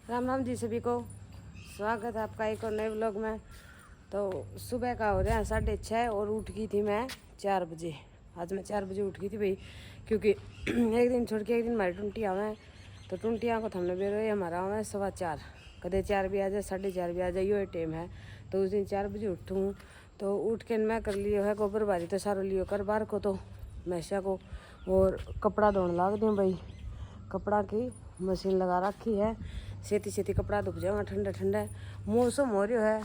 राम राम जी सभी को, स्वागत है आपका एक और नए व्लॉग में। तो सुबह का हो रहा है 6:30 और उठ गई थी मैं 4 बजे। आज मैं 4 बजे उठ गई थी भाई, क्योंकि एक दिन छोड़ के एक दिन हमारी टुंटी आवे, तो टुंटियाँ को हमने बेरो हमारा आवे 4:15, कदे 4 भी आ जाए 4:30 भी आ जाए, यो टाइम है। तो उस दिन 4 बजे उठूँ तो उठ के मैं कर लियो है गोबर बारी, तो सारो लियो कर बार को तो मैशा को, और कपड़ा धोने लाग दूँ भाई। कपड़ा की मशीन लगा रखी है, छेती छेती कपड़ा धुप जाऊँगा। ठंडा ठंडा मौसम हो रहा है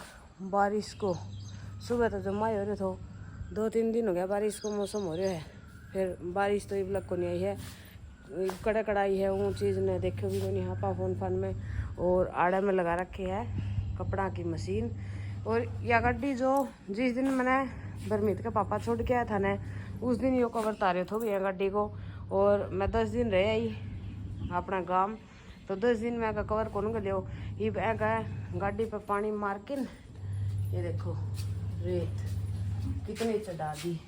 बारिश को, सुबह तो जमा ही हो रहे थो, 2-3 दिन हो गया बारिश को मौसम हो रहा है। फिर बारिश तो इब लग को नहीं आई है, कड़ा कड़ाई है वो चीज़ ने देखो भी नहीं हाँ फोन फान में। और आड़ा में लगा रखी है कपड़ा की मशीन। और यह गड्डी जो जिस दिन मैंने बरमीत के पापा छोड़ के आया था ना, उस दिन यो कवर तारे थो भैया गड्डी को। और मैं 10 दिन रह आई अपना गांव, तो 10 दिन में का कवर कौन कर लियो। ये गाड़ी पे पानी मार के ये देखो रेत कितनी चढ़ा दी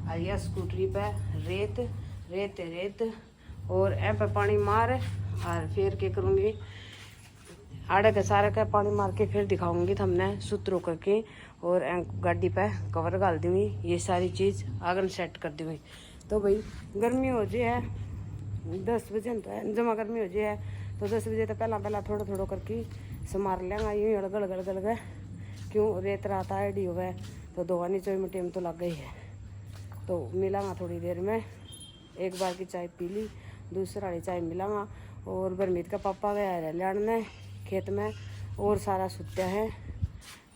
आइया स्कूटरी पे, रेत रेत रेत। और ए पे पानी मार और फिर क्या करूँगी, आड़े के सारे का पानी मार के फिर दिखाऊंगी हमने सूत्रों करके। और गाड़ी पे कवर डाल दूँगी, ये सारी चीज़ आगन सेट कर दूँगी। तो भाई गर्मी हो जाए है 10 बजे तो जमा गर्मी हो जाए है, तो 10 बजे तो पहला थोड़ा थोड़ा करके समार लेंगे यूँ गड़गड़ गड़गड़ गए, क्यों रेत रात आईडी हो गए तो धोवानी चाहिए में टाइम तो लग गई है। तो मिलांगा थोड़ी देर में, एक बार की चाय पी ली, दूसरा वाली चाय मिलांगा। और बरमीत का पापा गया है लाने खेत में, और सारा सुत्या है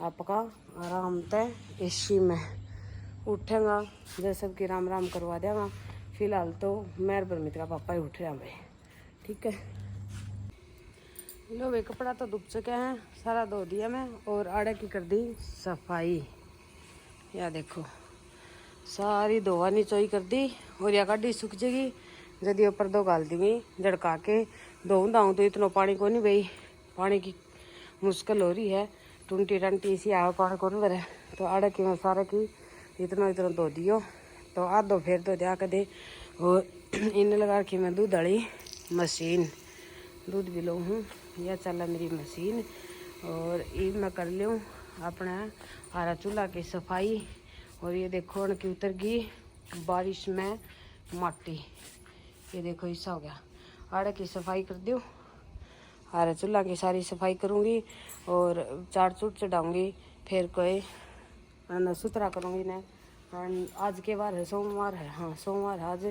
आपका आराम तय एसी में उठेगा जैसे सबकी राम राम करवा देगा। फिलहाल तो मैं बरमीत का पापा ही उठ रहा भाई, ठीक है। लो भाई कपड़ा तो धुप चुके हैं, सारा धो दिया मैं, और आड़े की कर दी सफाई। या देखो सारी धोवानी चोई कर दी, और या गाड़ी सूख जाएगी यदि ऊपर दो गाल दूँगी झड़का के धोऊँ दाऊँ। तो इतना पानी को नहीं भाई, पानी की मुश्किल हो रही है, टुंटी टंटी इसी आवे पानी को नहीं भरे। तो आड़े की मैं सारे की इतना धो दियो, तो आधो फिर तो दिया कर दे। और इन्हें लगा रखी मैं दूध वाली मशीन, दूध भी लो हूँ, यह चल मेरी मशीन। और ये मैं कर लूँ अपना हरा चूल्हा की सफाई। और ये देखो उनकी उतर गई बारिश में माटी, ये देखो ऐसा हो गया। आड़े की सफाई कर दूँ, हरा चूल्हा की सारी सफाई करूँगी, और चार चूट चढ़ाऊँगी, फिर कोई सुथरा करूँगी ने। आज के बार है सोमवार है, हाँ सोमवार है आज,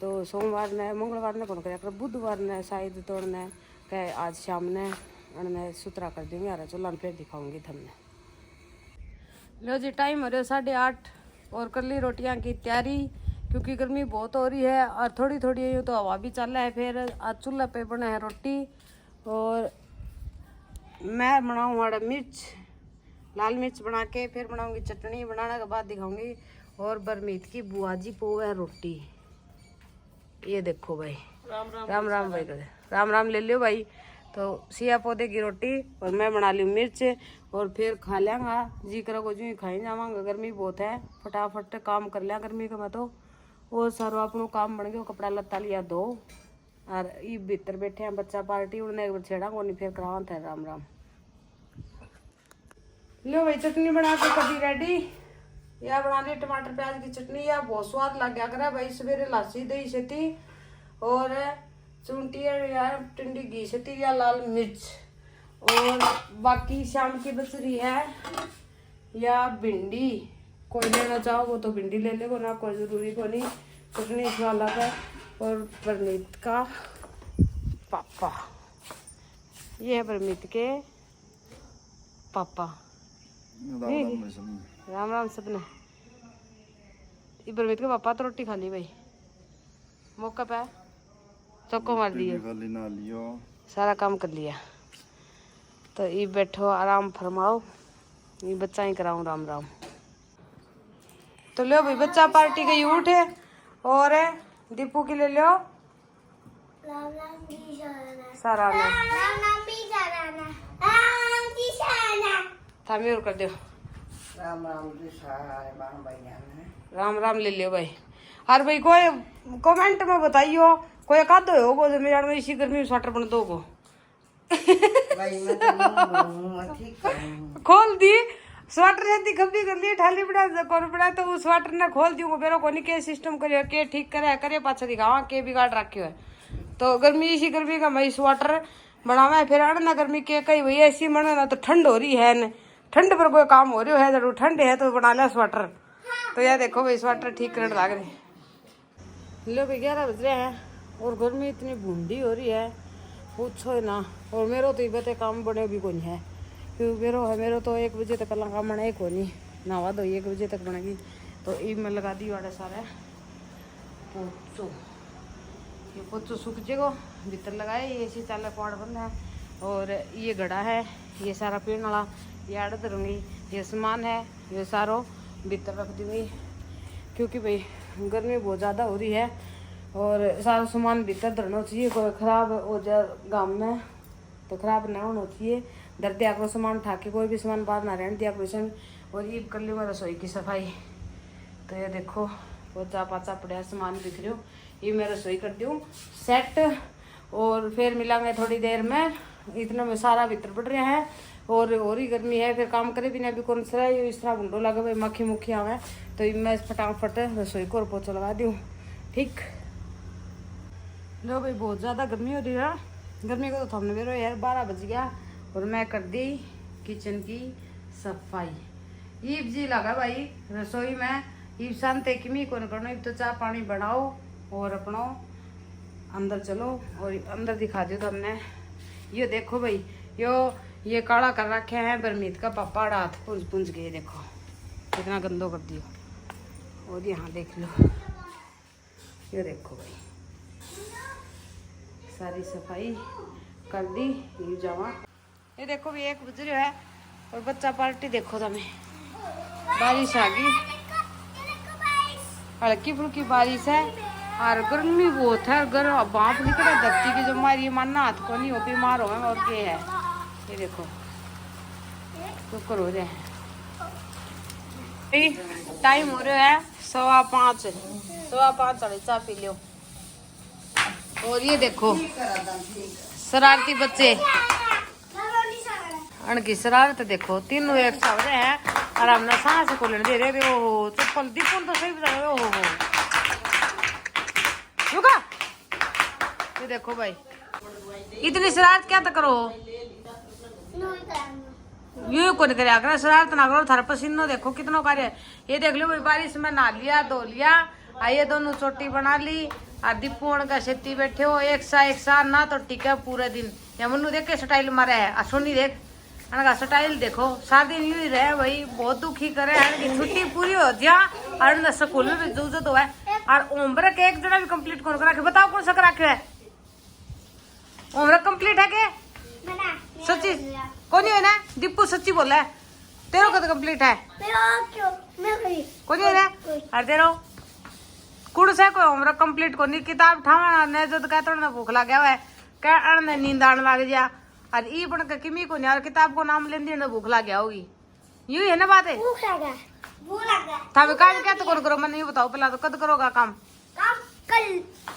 तो सोमवार ने मंगलवार ने कौन कर बुधवार ने शायद तोड़ने कह आज शाम ने मैं सुथरा कर दूँगी हरा चूल्हा, फिर दिखाऊँगी थमने। लो जी टाइम हो रहा है 8:30, और कर ली रोटियां की तैयारी, क्योंकि गर्मी बहुत हो रही है और थोड़ी थोड़ी यूँ तो हवा भी चल रहा है। फिर आज चूल्हे पे बना है रोटी, और मैं बनाऊँ हरा मिर्च लाल मिर्च बना के फिर बनाऊँगी चटनी, बनाने के बाद दिखाऊँगी। और बरमीत की बुआ जी पोवे रोटी, ये देखो भाई राम राम भाई, राम राम ले लियो भाई। तो सिया पौधे की रोटी और मैं बना ली मिर्च, और फिर खा लेंगा जी करो जो ही खाई जावांगा। गर्मी बहुत है, फटाफट काम कर लिया गर्मी का मैं तो। और सारो अपनों काम बन गया, कपड़ा लत्ता लिया दो, और ये भीतर बैठे हैं बच्चा पार्टी उड़ने एक छेड़ा को नहीं, फिर करावा था राम राम। लो भाई चटनी बना के कभी रेडी, या बना ली टमाटर प्याज की चटनी, या बहुत स्वाद लग गया करे भाई। सवेरे लासी दही सेती और चूंटी या टिंडी घी सेती या लाल मिर्च, और बाकी शाम की बच रही है या भिंडी, कोई लेना चाहो वो तो भिंडी ले ले, ना कोई जरूरी को नहीं। चटनी स्वाद लगा। और बरमीत का पापा, ये है बरमीत के पापा, राम राम सपने। ये बरमीत के पापा तो रोटी खा ली भाई, मौका पे चौको मार दिए, सारा काम कर लिया। तो ये बैठो आराम फरमाओ, ये बच्चा ही कराऊं राम राम। तो लो भाई बच्चा पार्टी गई उठ, और दीपू की ले लो सारा थामी और कर दो राम राम ले लियो भाई। और भाई कोई कमेंट में बताइयो कोई कादो हो जो मेरे में इसी गर्मी में स्वेटर बन दो को, भाई मैं तो मैं ठीक करूँ। खोल दी स्वेटर जल्दी खब्बी कर ली ठाली बड़ा कौन बड़ा तो उस स्वेटर ने खोल दी वो बेरो कोनी के सिस्टम करियो के ठीक करे पाछा दिखावा के बिगाड़ रखियो है। तो गर्मी इसी गर्मी का भाई स्वेटर बनावा है फिर आना ना गर्मी के कई वही ऐसी मना ना तो ठंड हो रही है न ठंड पर कोई काम हो रही है जरूर ठंड है तो बना लिया स्वेटर। तो यार देखो भाई स्वेटर ठीक करने लग रहे लो भाई 11 बज रहे हैं और गर्मी इतनी बूंदी हो रही है पूछो ना। और मेरा तो ये काम बने भी कौन है क्योंकि मेरा तो 1 बजे तक काम बना एक होनी नहा दो 1 बजे तक बनेगी। तो ये मैं लगा दी वाड़ा सारा पोचो ये पोचो सूख जाएगा भीतर लगाए ये इसी चाल पाड़ बंद है। और ये घड़ा है ये सारा पीने वाला ये आड़ धरूँगी ये सामान है ये सारो भीतर रख दूँगी क्योंकि भाई गर्मी बहुत ज़्यादा हो रही है और सारा सामान भीतर धरना चाहिए कोई ख़राब हो जाए गाँव में तो ख़राब ना होना चाहिए। धर दिया करो सामान उठा के कोई भी सामान बाहर ना रहने दिया करो इसमें। और ये कर ली मैं रसोई की सफाई तो ये देखो वो चापा पड़ा सामान दिख रही हो ये मैं रसोई कर दूँ सेट। और फिर मिलांगे थोड़ी देर में इतना में सारा भीतर पड़ रहे हैं और ही गर्मी है फिर काम करे भी नहीं अभी कौन सा है इस तरह गुंडो लगे भाई मक्खी मुखी आवे तो मैं फटाफट रसोई को और पोछा लगा दूँ ठीक। लो भाई बहुत ज़्यादा गर्मी हो रही है गर्मी को तो थमने मेरे यार 12 बज गया और मैं कर दी किचन की सफाई। ईब जी लगा भाई रसोई में ईब शांत किमी कौन करना तो चाय पानी बनाओ और अपना अंदर चलो और अंदर दिखा दो तो हमने ये देखो भाई ये काला कर रखे हैं बरमीत का पापा हाथ पुंज गए देखो कितना गंदो कर दियो। और यहाँ देख लो ये देखो भाई सारी सफाई कर दी ये जावा ये देखो भी 1 बज रहा है और बच्चा पार्टी देखो तुम्हें बारिश आ गई हल्की फुल्की बारिश है और गर्मी बहुत है गर्म बाप निकले धरती की जो मारी मानना हाथ को नहीं हो बीमार हो और क्या है ये देखो शुक्र हो जाए टाइम हो रहा है 5:15 साढ़े चाय पी लो। और ये देखो शरारती बच्चे अनकी शरारत देखो तीनों एक सा हो रहे हैं और हमने सांस को लेने दे रहे हो चप्पल दीपन तो सही बता रहे हो रुका ये देखो भाई इतनी शरारत क्या तो करो ये कौन करे कर शरारत ना करो थारा पसीनो देखो कितना कार्य है। ये देख लो भाई बारिश में नहा लिया धो लिया आइए दोनों चोटी बना ली और दीपोण का खेती बैठे हो एक सा ना तो टिका पूरे दिन या मनु देख के स्टाइल मारे है अशोनी देख अनका स्टाइल देखो 7 दिन यूं ही रहे भाई बहुत दुखी करे है छुट्टी पूरी हो जा और स्कूल में भी जरूरत है और होमवर्क एक जना भी कंप्लीट कौन करा के बताओ कौन सा करा के है होमवर्क कंप्लीट है के सच्ची कौन है ना दीपू सच्ची बोला है तेरा कद कंप्लीट है कौन है ना अरे तेरा कुड़ से कोई होमवर्क कंप्लीट को नहीं किताब ठावा ने जो कहते ना भूख लग गया है कह अण नींद आने लग जा और ई पण के किमी को नहीं किताब को नाम लेंदी ना भूख लग गया होगी यूं ही है ना बात है भूख लगा था काम क्या तो करो मैंने ये बताओ पहला तो कद करोगा काम कल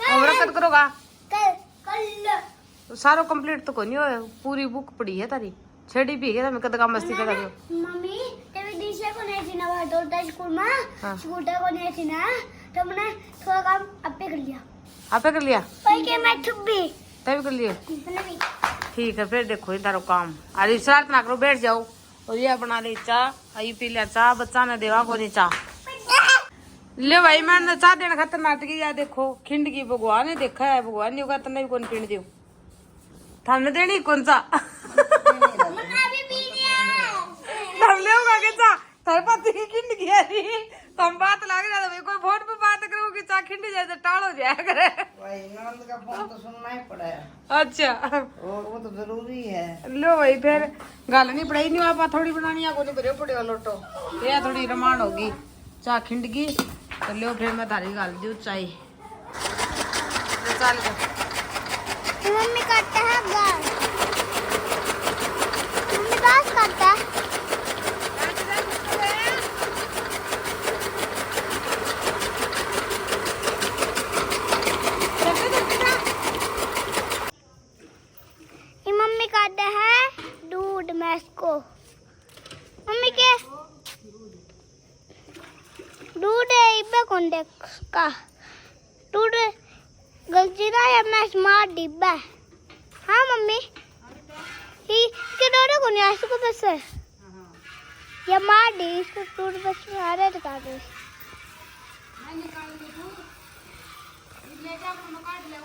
होमवर्क कद करोगा कल सारो कंप्लीट तो को नहीं हो पूरी बुक पड़ी है तारी छेड़ी भी है मैं कद काम मस्ती कर रही हो मम्मी तेरे दिशा को नहीं थी ना वो दौड़ता स्कूल में स्कूटर को नहीं थी ना तो मैंने थोड़ा काम आपे कर लिया आपे कर लिया भाई के मैं चुप भी तभी कर लिए ठीक है फिर देखो इधर काम अरे शरारत ना करो बैठ जाओ और ये बना ली चाह आई पी लिया चाह बच्चा ने देवा को नहीं चाह ले भाई मैंने चाह देना खातर नाट की या देखो खिंड की भगवान ने देखा है भगवान ने होगा तने भी कौन पीण दियो थाने देनी कौन सा अभी पी लिया थम ले होगा के चाह थारे पति की खिंड की है तुम बात लग रहा था कोई फोन पे बात करो कि चाह खिंड जाए तो टाल हो जाया करे भाई नंद का फोन तो सुनना ही पड़ा है अच्छा वो तो जरूरी है लो भाई फिर गल नहीं पढ़ाई नहीं आप थोड़ी बनानी है कोनी भरे पड़े लोटो ये थोड़ी रमान होगी चाह खिंडगी तो लो फिर मैं थारी गल दू चाय चल मम्मी करता है गाल मम्मी बात करता है ये मम्मी का मैस को मम्मी के दूध है इब्बा कौन देखा दूध गलती ना या मैस मार डिब्बा हाँ मम्मी ये के दोनों को नहीं आसू को बस है या मार दी इसको दूध बस में आ रहा था दे मैं निकाल दे दूध ले जा मैं काट ले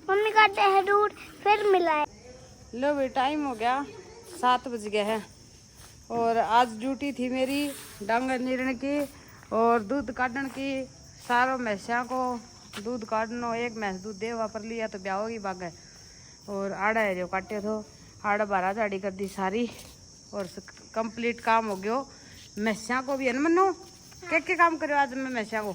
मम्मी कहते हैं दूध फिर मिलाए लो भाई टाइम हो गया 7 बज गया है और आज ड्यूटी थी मेरी डांगर नीरण की और दूध काटने की सारों भैंसिया को दूध काटनो एक भैंस दूध दे वापर लिया तो ब्याह होगी बाग और आड़ा है जो काटे थो आड़ा बारह झाड़ी कर दी सारी और कंप्लीट काम हो गयो भैंसिया को भी है ना मनु क्या काम करो आज मैं भैंसिया को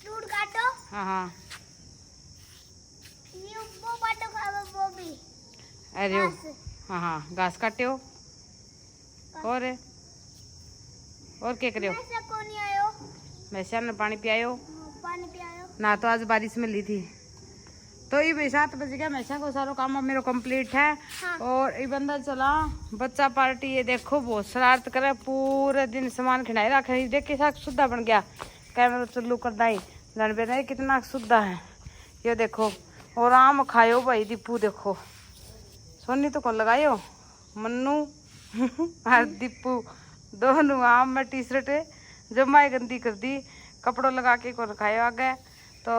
दूध काटो हाँ हाँ ये वो बाटो खाओ वो भी अरे ओ हाँ हाँ घास काटे हो और क्या करे हो ऐसा कौन नहीं आयो भैंसिया ने पानी पियायो पानी पियायो ना तो आज बारिश में ली थी तो ये भाई 7 बज गया भैंसिया को सारा काम अब मेरा कंप्लीट है हाँ। और ये बंदा चला बच्चा पार्टी ये देखो बहुत शरारत करे पूरे दिन सामान खिलाई रखे देख के साथ सुद्धा बन गया कैमरा चुल्लू कर दाई जान पे नहीं कितना सुद्धा है ये देखो और आम खायो भाई दीपू देखो सोनी तो कौन लगायो मन्नू और दीपू दोनों आम में टी शर्ट जमाई गंदी कर दी कपड़ों लगा के को रखायो आगे तो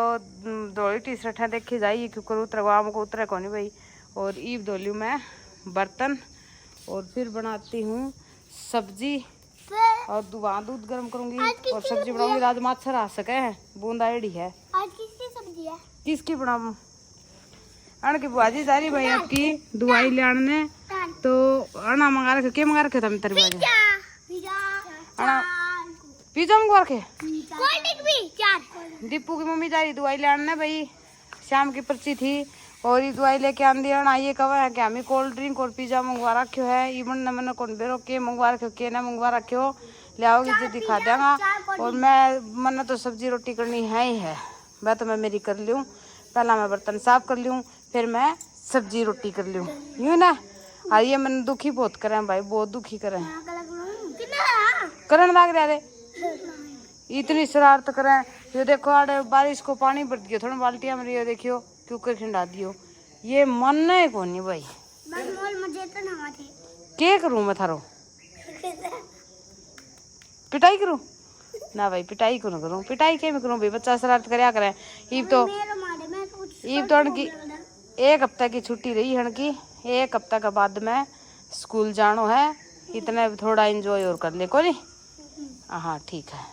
धोली टी शर्ट है देखी जाइए क्योंकि उतरे आम को उतरे कौन भाई और ईब धोली मैं बर्तन और फिर बनाती हूँ सब्जी और वहाँ दूध गर्म करूँगी और सब्जी बनाऊंगी आज मच्छर आ सके हैं बूंदा एड़ी है आज किसकी सब्जी है किसकी बनाऊँ अण की बुआजी जा रही भाई आपकी दवाई ले आने तो अना मंगा रखे क्या मंगा रखे था मैं तेरी बाजी अना पिज्जा मंगवा रखे कोल्ड ड्रिंक भी 4 दीपू की मम्मी जा रही दवाई ले आने भाई शाम की पर्ची थी और ये दवाई लेके आंदी है आइए कवा है कि हमें कोल्ड ड्रिंक और पिज्जा मंगवा रखे है इवन ने मैंने कौन बेरो के मंगवा रखे के ना मंगवा रखे हो ले आओगी जो दिखा देगा और मैं मैंने तो सब्जी रोटी करनी है ही है मैं तो मैं मेरी कर लूँ पहला मैं बर्तन साफ कर लूँ फिर मैं सब्जी रोटी कर लूँ यूँ ना और ये मैंने दुखी बहुत करें भाई बहुत दुखी करें करन लग रहा रे इतनी शरारत करें ये देखो आड़े बारिश को पानी भर दियो थोड़ा बाल्टिया में ये देखियो क्यों खिंडा दियो ये मन नहीं को नहीं भाई बस मोल मुझे तो ना थे के करूँ मैं थारो पिटाई करूँ ना भाई पिटाई क्यों ना करूँ पिटाई क्या मैं करूँ भाई बच्चा शरारत करया करें ईब तो की 1 हफ्ता की छुट्टी रही हन की 1 हफ्ता के बाद में स्कूल जानो है इतने थोड़ा एंजॉय और कर ले को नहीं हाँ ठीक है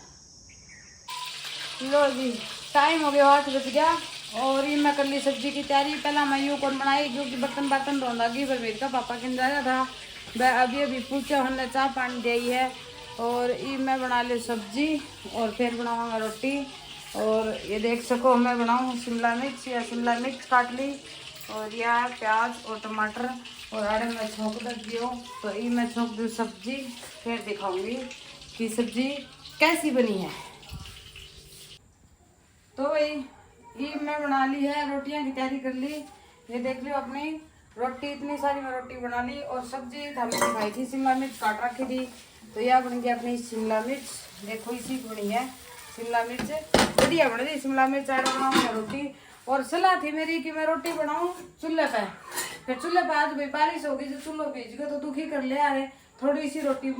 लो जी टाइम हो गया 8 बज गया और ये मैं कर ली सब्जी की तैयारी पहला मैं यूँ कौन बनाई क्योंकि बर्तन धोंदा गई पर मेरे का पापा किन जाया था वह अभी पूछा हमने चाय पानी दी है और ये मैं बना ली सब्जी और फिर बनाऊँगा रोटी और ये देख सको मैं बनाऊँ शिमला मिर्च या शिमला मिर्च काट ली और यह प्याज और टमाटर और आड़े मैं छोंक दियो तो ये मैं छोंक दूँ सब्जी फिर दिखाऊंगी कि सब्जी कैसी बनी है। तो भाई ये मैं बना ली है रोटियां की तैयारी कर ली ये देख लो अपनी रोटी इतनी सारी मैं रोटी बना ली और सब्जी हमने खाई थी शिमला मिर्च काट रखी थी तो यह बन गई अपनी शिमला मिर्च देखो इसी की बनी है शिमला मिर्च बढ़िया बन रही शिमला मिर्च आड़ा बनाऊंगा रोटी और सलाह थी मेरी कि मैं रोटी बनाऊं चूल्हे पे फिर चूल्हे पे आज भाई बारिश होगी जो चूल्हो भीज गए तो दुखी कर ले आ रहे थोड़ी सी रोटी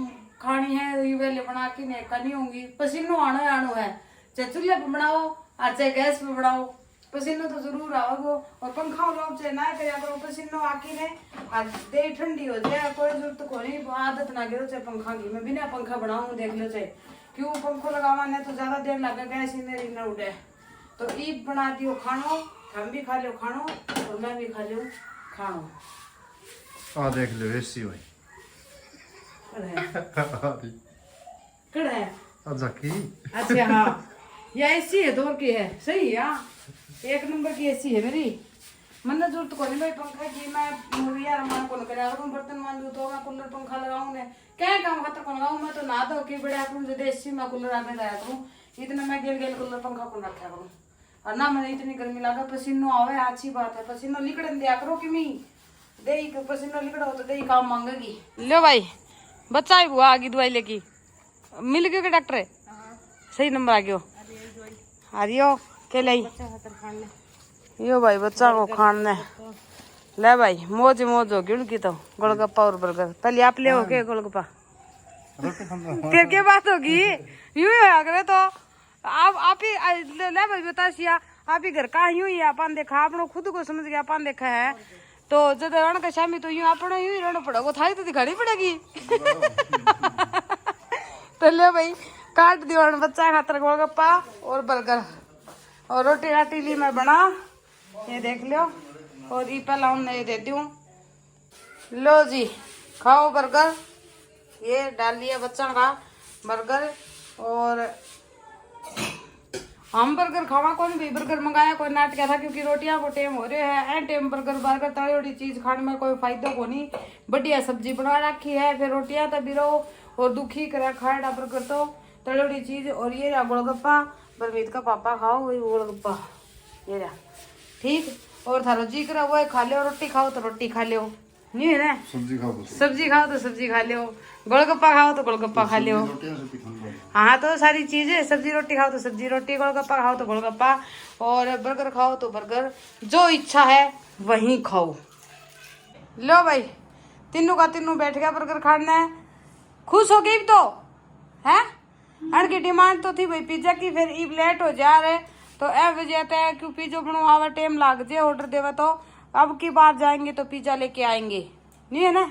खानी है ये वेले बना के नहीं करनी होंगी पसीनो आनो है चाहे चूल्हे पे बनाओ और चाहे गैस पे बनाओ पसीनो तो जरूर आओगे और पंखा लोग चाहे ना कराया करो पसीनो आके ने और दे ठंडी हो जाए कोई जरूरत को नहीं आदत ना गिरो चाहे पंखा की मैं बिना पंखा बनाऊं देख लो चाहे क्यों पंखो लगावा ने तो ज्यादा देर लगे गैस ही मेरी न उठे तो ईद बना दियो खानो हम भी खा लो खानो और मैं भी खा लो खानो आ देख लो ऐसी भाई कड़ है अच्छा की अच्छा हाँ ये ऐसी है 2 की है सही है हाँ 1 नंबर की ऐसी है मेरी मैंने जरूरत को नहीं भाई पंखा की मैं यार मन को करे अगर बर्तन मांजू तो मैं कूलर पंखा लगाऊं ने क्या काम खतर को लगाऊं मैं तो ना दो की बड़े करूं जो देसी में कूलर आगे जाया करूं इतना मैं गेल गेल कूलर पंखा को रखा करूं और ना मैंने इतनी गर्मी लगा पसीनो आवे अच्छी बात है पसीनो लिकड़न दिया करो कि मी दे पसीनो लिकड़ो तो दे काम मांगेगी लो भाई बच्चा ही बुआ आ गई दवाई लेके मिल गयो के डॉक्टर सही नंबर आ गयो आरियो के लाई यो भाई बच्चा को खाने ले भाई मौज मौज हो गई उनकी तो गोलगप्पा और बर्गर पहले आप ले हो के गोलगप्पा फिर क्या बात होगी यूं ही अगर तो आप ही ले भाई बता सिया आप ही घर का यूं ही अपन देखा आपने खुद को समझ गया अपन देखा है तो जब रण का शामी तो यूं अपने यूं ही रहना पड़ेगा थाई तो दिखानी पड़ेगी तो ले भाई काट दियो बच्चा खातर गोलगप्पा और बर्गर और रोटी राटी ली मैं बना ये देख लो और ये पहला हमने ये देती हूँ लो जी खाओ बर्गर ये डाल लिया बच्चा का बर्गर और हम बर्गर खावा कौन भी बर्गर मंगाया कोई नाट क्या था क्योंकि रोटियां को टेम हो रहे है टेम बर्गर बर्गर तली चीज खाने में कोई फायदा को नहीं बढ़िया सब्जी बना रखी है फिर रोटियां तभी रहो और दुखी करा खाड़ा बर्गर तो तली चीज और ये रहा गोलगप्पा बरमीत का पापा खाओ वही गोलगप्पा ये रहा ठीक और थारो जी करा वो खा लो रोटी खाओ तो रोटी खा लो नहीं है ना सब्जी खाओ तो सब्जी खा लो गोलगप्पा खाओ तो गोलगप्पा खा लो हाँ तो सारी चीजें सब्जी रोटी खाओ तो सब्जी रोटी गोलगप्पा खाओ तो गोलगप्पा और बर्गर खाओ तो बर्गर जो इच्छा है वही खाओ लो भाई तीनों का तीनों बैठ गया बर्गर खाना है खुश हो गई तो है अनकी डिमांड तो थी भाई पिज्जा की फिर ईब लेट हो जा रहे तो ए वजह है क्यों पिज्जो बनवावा टाइम लाग जाए ऑर्डर देवा तो अब की बार जाएंगे तो पिज्जा लेके आएंगे नहीं है ना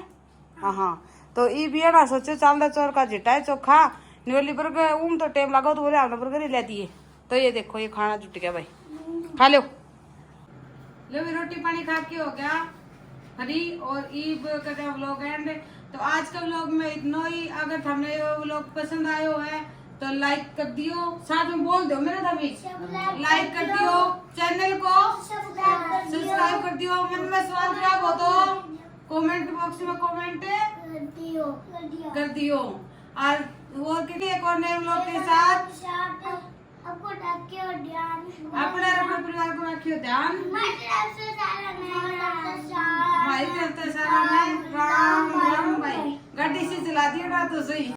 हाँ तो ई भी है ना सोचो चांदा चौर का जिटा है चोखा निवली बर्गर तो टाइम लगा तो बोले आपने बर्गर ही ले दिए तो ये देखो ये खाना जुट गया भाई खा लो भी रोटी पानी खा के हो गया हरी और ईब का व्लॉग एंड तो आज का व्लॉग में इतना ही अगर हमने व्लॉग पसंद आयो है तो लाइक कर दियो साथ में बोल दो मेरा तभी लाइक कर दियो चैनल को सब्सक्राइब कर दियो मन में सवाल जवाब हो तो कमेंट बॉक्स में कमेंट कर दियो और वो एक और नए व्लॉग के साथ अपने परिवार को रखियो ध्यान भाई राम राम भाई गाड़ी से चला दियो ना तो सही।